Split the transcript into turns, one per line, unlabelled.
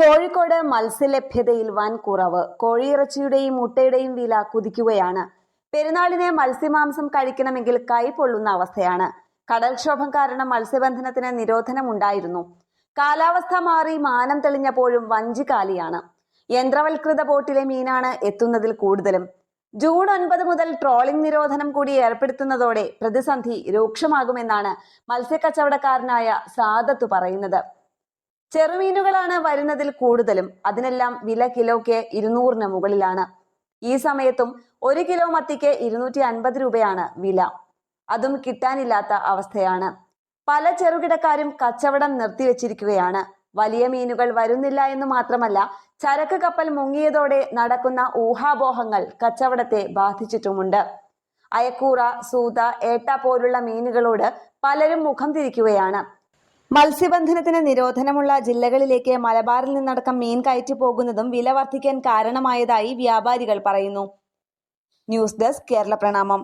കോഴിക്കോട് മത്സ്യലഭ്യതയിൽ വൻ കുറവ്. കോഴിയിറച്ചിയുടെയും മുട്ടയുടെയും വില കുതിക്കുകയാണ്. പെരുന്നാളിന് മത്സ്യമാംസം കഴിക്കണമെങ്കിൽ കൈ പൊള്ളുന്ന അവസ്ഥയാണ്. കടൽക്ഷോഭം കാരണം മത്സ്യബന്ധനത്തിന് നിരോധനമുണ്ടായിരുന്നു. കാലാവസ്ഥ മാറി മാനം തെളിഞ്ഞപ്പോഴും വഞ്ചി കാലിയാണ്. യന്ത്രവൽകൃത ബോട്ടിലെ മീനാണ് എത്തുന്നതിൽ കൂടുതലും. ജൂൺ 9 മുതൽ ട്രോളിംഗ് നിരോധനം കൂടി ഏർപ്പെടുത്തുന്നതോടെ പ്രതിസന്ധി രൂക്ഷമാകുമെന്നാണ് മത്സ്യക്കച്ചവടക്കാരനായ സാദത്ത് പറയുന്നത്. ചെറുമീനുകളാണ് വരുന്നതിൽ കൂടുതലും. അതിനെല്ലാം വില കിലോയ്ക്ക് 200-ന് മുകളിലാണ്. ഈ സമയത്തും 1 കിലോ മത്തിക്ക് 250 രൂപയാണ് വില. അതും കിട്ടാനില്ലാത്ത അവസ്ഥയാണ്. പല ചെറുകിടക്കാരും കച്ചവടം നിർത്തിവെച്ചിരിക്കുകയാണ്. വലിയ മീനുകൾ വരുന്നില്ല എന്ന് മാത്രമല്ല, ചരക്ക് കപ്പൽ മുങ്ങിയതോടെ നടക്കുന്ന ഊഹാപോഹങ്ങൾ കച്ചവടത്തെ ബാധിച്ചിട്ടുമുണ്ട്. അയക്കൂറ, സൂത, ഏട്ട പോലുള്ള മീനുകളോട് പലരും മുഖം തിരിക്കുകയാണ്. മത്സ്യബന്ധനത്തിന് നിരോധനമുള്ള ജില്ലകളിലേക്ക് മലബാറിൽ നിന്നടക്കം മീൻ കയറ്റി പോകുന്നതും വില വർദ്ധിക്കാൻ കാരണമായതായി വ്യാപാരികൾ പറയുന്നു. ന്യൂസ് ഡെസ്ക് കേരള പ്രണാമം.